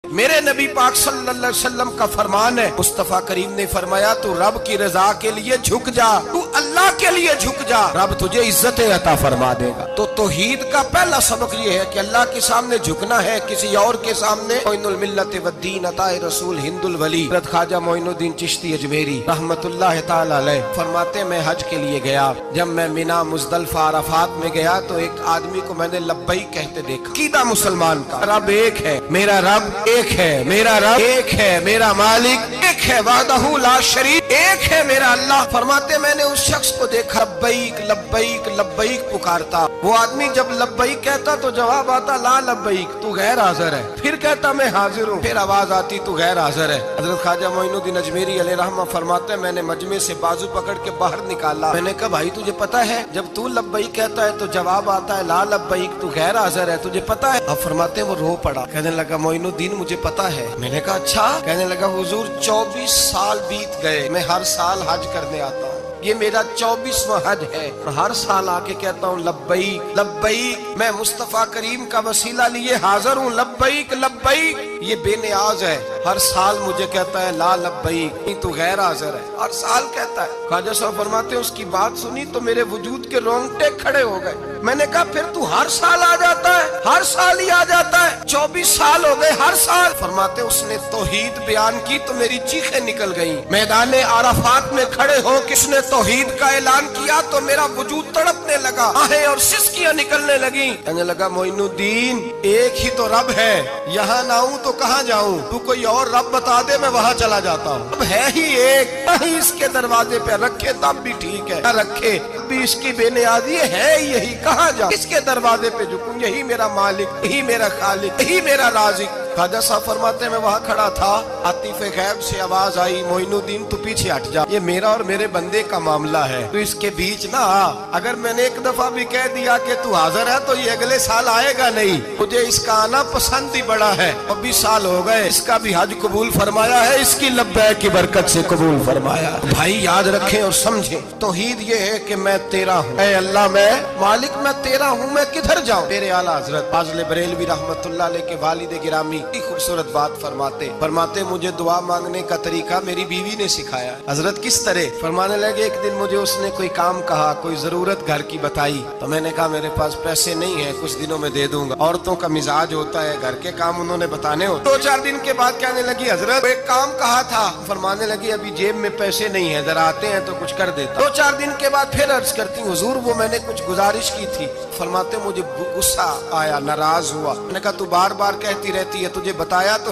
میرے نبی پاک صلی اللہ علیہ وسلم کا فرمان ہے، مصطفیٰ کریم نے فرمایا تو رب کی رضا کے لیے جھک جا، تو اللہ کے لیے جھک جا، رب تجھے عزتیں عطا فرما دے گا۔ تو توحید کا پہلا سبق یہ ہے کہ اللہ کے سامنے جھکنا ہے، کسی اور کے سامنے۔ معین الملت والدین عطا رسول ہند الولی حضرت خواجہ معین الدین چشتی اجمیری رحمت اللہ تعالی علیہ فرماتے میں حج کے لیے گیا، جب میں مینا مزدلفہ عرفات میں گیا تو ایک آدمی کو میں نے لبیک کہتے دیکھا۔ عقیدہ مسلمان کا رب ایک ہے، میرا رب ایک ہے، میرا رب ایک ہے، میرا مالک ایک ہے، وحدہ لا شریک ایک ہے میرا اللہ۔ فرماتے میں نے اس شخص کو دیکھا لبیک لبیک لبیک پکارتا، وہ آدمی جب لبیک کہتا تو جواب آتا لا لبیک، تو غیر حاضر ہے، پھر کہتا میں حاضر ہوں، پھر آواز آتی تو غیر حاضر ہے۔ حضرت خواجہ معین الدین اجمیری علیہ رحمہ فرماتے میں نے مجمع سے بازو پکڑ کے باہر نکالا، میں نے کہا بھائی تجھے پتا ہے جب تو لبیک کہتا ہے تو جواب آتا ہے لا لبیک، تو غیر حاضر ہے، تجھے پتا ہے؟ اب فرماتے وہ رو پڑا، کہنے لگا معین الدین مجھے پتا ہے۔ میں نے کہا اچھا؟ کہنے لگا حضور 24 سال بیت گئے، میں ہر سال حج کرنے آتا ہوں، یہ میرا 24واں حج ہے، اور ہر سال آ کے کہتا ہوں لبیک لبیک، میں مصطفیٰ کریم کا وسیلہ لیے حاضر ہوں، لبیک لبیک۔ یہ بے نیاز ہے، ہر سال مجھے کہتا ہے لا لبیک، تو غیر حاضر ہے، ہر سال کہتا ہے۔ خواجہ صاحب فرماتے ہیں اس کی بات سنی تو میرے وجود کے رونگٹے کھڑے ہو گئے۔ میں نے کہا پھر تو ہر سال آ جاتا ہے، ہر سال ہی آ جاتا ہے، 24 سال ہو گئے ہر سال۔ فرماتے اس نے توحید بیان کی تو میری چیخیں نکل گئیں، میدان عرفات میں کھڑے ہو کس نے توحید کا اعلان کیا تو میرا وجود تڑپنے لگا، آہیں اور سسکیاں نکلنے لگیں۔ کہنے لگا معین الدین ایک ہی تو رب ہے، یہاں نہ ہوں تو کہاں جاؤں، تو کوئی اور رب بتا دے میں وہاں چلا جاتا ہوں، اب ہے ہی ایک، نہیں اس کے دروازے پہ رکھے تب بھی ٹھیک ہے، نہ رکھے بھی اس کی بے نیازی ہے یہی، کہاں جاؤں، اس کے دروازے پہ جھکوں، یہی میرا مالک، یہی میرا خالق، یہی میرا رازق۔ خواجہ صاحب فرماتے میں وہاں کھڑا تھا، عاطف غیب سے آواز آئی معین الدین تو پیچھے ہٹ جا، یہ میرا اور میرے بندے کا معاملہ ہے، تو اس کے بیچ نہ آ، اگر میں نے ایک دفعہ بھی کہہ دیا کہ تو حاضر ہے تو یہ اگلے سال آئے گا نہیں، مجھے اس کا آنا پسند ہی بڑا ہے، 24 سال ہو گئے، اس کا بھی حج قبول فرمایا ہے، اس کی لبیک کی برکت سے قبول فرمایا۔ بھائی یاد رکھیں اور سمجھیں، توحید یہ ہے کہ میں تیرا ہوں، اے اللہ میں مالک میں تیرا ہوں، میں کدھر جاؤں۔ میرے اعلیٰ حضرت فاضل بریلوی رحمت اللہ علیہ کے والد گرامی خوبصورت بات فرماتے مجھے دعا مانگنے کا طریقہ میری بیوی نے سکھایا۔ حضرت کس طرح؟ فرمانے لگے ایک دن مجھے اس نے کوئی کام کہا، کوئی ضرورت گھر کی بتائی، تو میں نے کہا میرے پاس پیسے نہیں ہیں، کچھ دنوں میں دے دوں گا۔ عورتوں کا مزاج ہوتا ہے، گھر کے کام انہوں نے بتانے ہوتے۔ 2-4 دن کے بعد کہنے لگی حضرت ایک کام کہا تھا، فرمانے لگی ابھی جیب میں پیسے نہیں ہیں، ذرا آتے ہیں تو کچھ کر دیتا۔ 2-4 دن کے بعد پھر عرض کرتی ہوں حضور وہ میں نے کچھ گزارش کی تھی، فرماتے مجھے غصہ آیا، ناراض ہوا، میں نے کہا تو بار بار کہتی رہتی ہے، تجھے بتایا تو